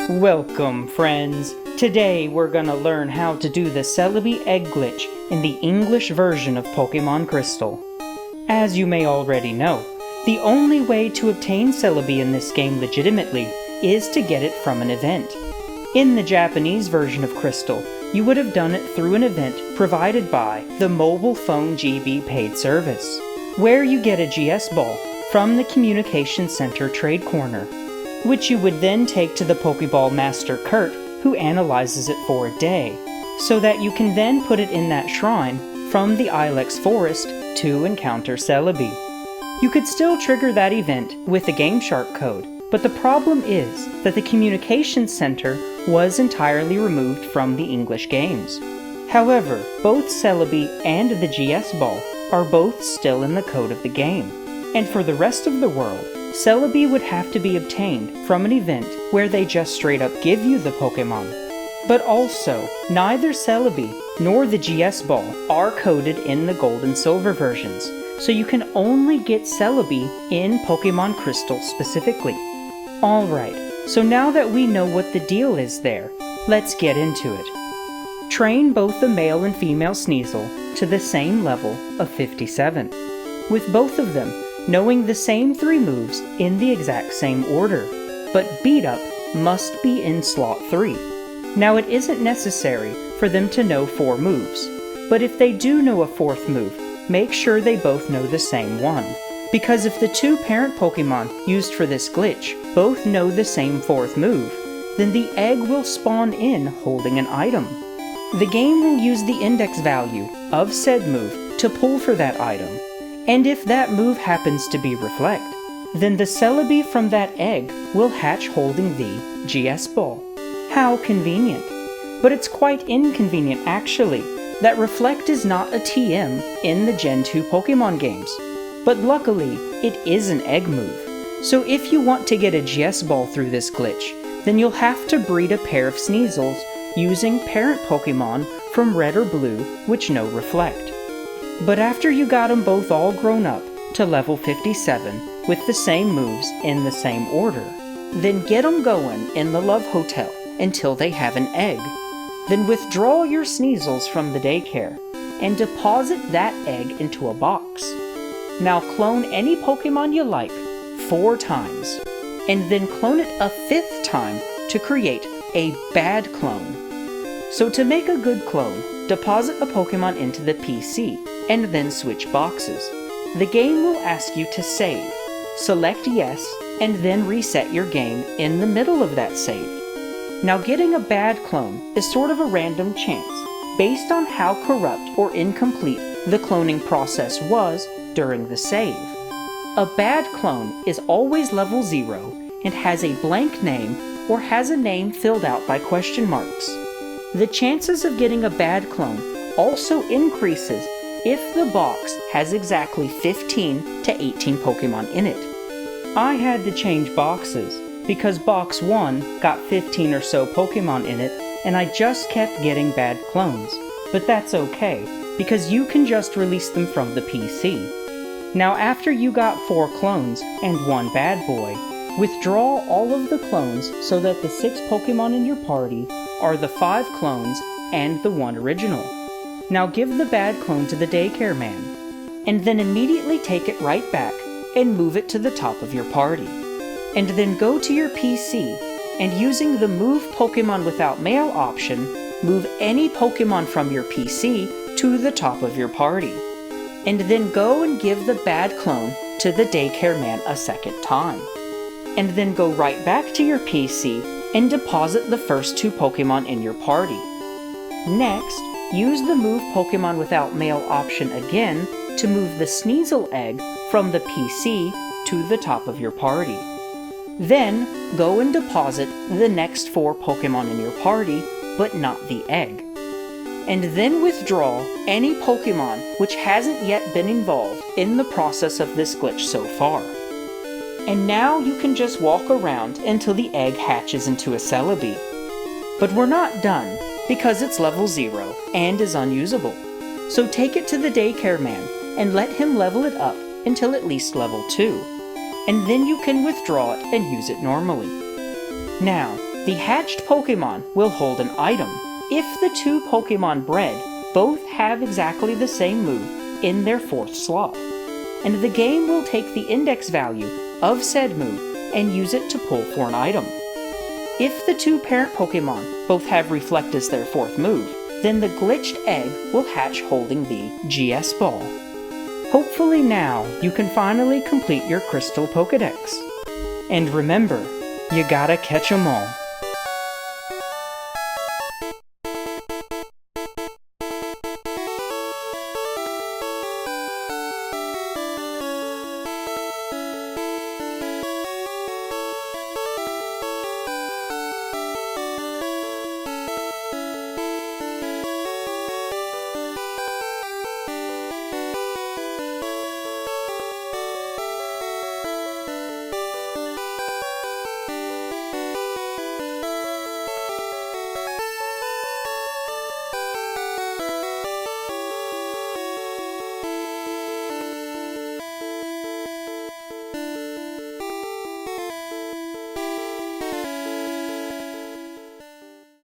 Welcome, friends! Today we're gonna learn how to do the Celebi egg glitch in the English version of Pokémon Crystal. As you may already know, the only way to obtain Celebi in this game legitimately is to get it from an event. In the Japanese version of Crystal, you would have done it through an event provided by the Mobile Phone GB paid service, where you get a GS Ball from the Communication Center Trade Corner, which you would then take to the Pokeball Master Kurt, who analyzes it for a day, so that you can then put it in that shrine from the Ilex Forest to encounter Celebi. You could still trigger that event with the GameShark code, but the problem is that the Communication Center was entirely removed from the English games. However, both Celebi and the GS Ball are both still in the code of the game, and for the rest of the world, Celebi would have to be obtained from an event where they just straight up give you the Pokemon. But also, neither Celebi nor the GS Ball are coded in the Gold and Silver versions, so you can only get Celebi in Pokémon Crystal specifically. Alright, so now that we know what the deal is there, let's get into it. Train both the male and female Sneasel to the same level of 57, with both of them knowing the same 3 moves in the exact same order, but Beat Up must be in slot 3. Now it isn't necessary for them to know 4 moves, but if they do know a 4th move, make sure they both know the same one, because if the 2 parent Pokemon used for this glitch both know the same 4th move, then the egg will spawn in holding an item. The game will use the index value of said move to pull for that item, and if that move happens to be Reflect, then the Celebi from that egg will hatch holding the GS Ball. How convenient. But it's quite inconvenient actually, that Reflect is not a TM in the Gen 2 Pokemon games. But luckily, it is an egg move. So if you want to get a GS Ball through this glitch, then you'll have to breed a pair of Sneasels using parent Pokemon from Red or Blue which know Reflect. But after you got them both all grown up to level 57 with the same moves in the same order, then get them going in the Love Hotel until they have an egg. Then withdraw your Sneasels from the daycare and deposit that egg into a box. Now clone any Pokemon you like 4 times, and then clone it a 5th time to create a bad clone. So to make a good clone, deposit a Pokemon into the PC, and then switch boxes. The game will ask you to save. Select yes, and then reset your game in the middle of that save. Now getting a bad clone is sort of a random chance, based on how corrupt or incomplete the cloning process was during the save. A bad clone is always level 0 and has a blank name or has a name filled out by question marks. The chances of getting a bad clone also increases if the box has exactly 15 to 18 Pokemon in it. I had to change boxes because box 1 got 15 or so Pokemon in it and I just kept getting bad clones. But that's okay, because you can just release them from the PC. Now after you got 4 clones and 1 bad boy, withdraw all of the clones so that the 6 Pokemon in your party are the 5 clones and the 1 original. Now give the bad clone to the daycare man, and then immediately take it right back and move it to the top of your party. And then go to your PC, and using the Move Pokemon Without Mail option, move any Pokemon from your PC to the top of your party. And then go and give the bad clone to the daycare man a 2nd time. And then go right back to your PC and deposit the first 2 Pokemon in your party. Next, use the Move Pokemon Without Mail option again to move the Sneasel egg from the PC to the top of your party. Then, go and deposit the next 4 Pokemon in your party, but not the egg. And then withdraw any Pokemon which hasn't yet been involved in the process of this glitch so far. And now you can just walk around until the egg hatches into a Celebi. But we're not done, because it's level 0 and is unusable. So take it to the daycare man and let him level it up until at least level 2. And then you can withdraw it and use it normally. Now, The hatched Pokémon will hold an item if the two Pokémon bred both have exactly the same move in their fourth slot, and the game will take the index value of said move and use it to pull for an item. If the two parent Pokémon both have Reflect as their fourth move, then the glitched egg will hatch holding the GS Ball. Hopefully now you can finally complete your Crystal Pokédex. And remember, you gotta catch 'em all.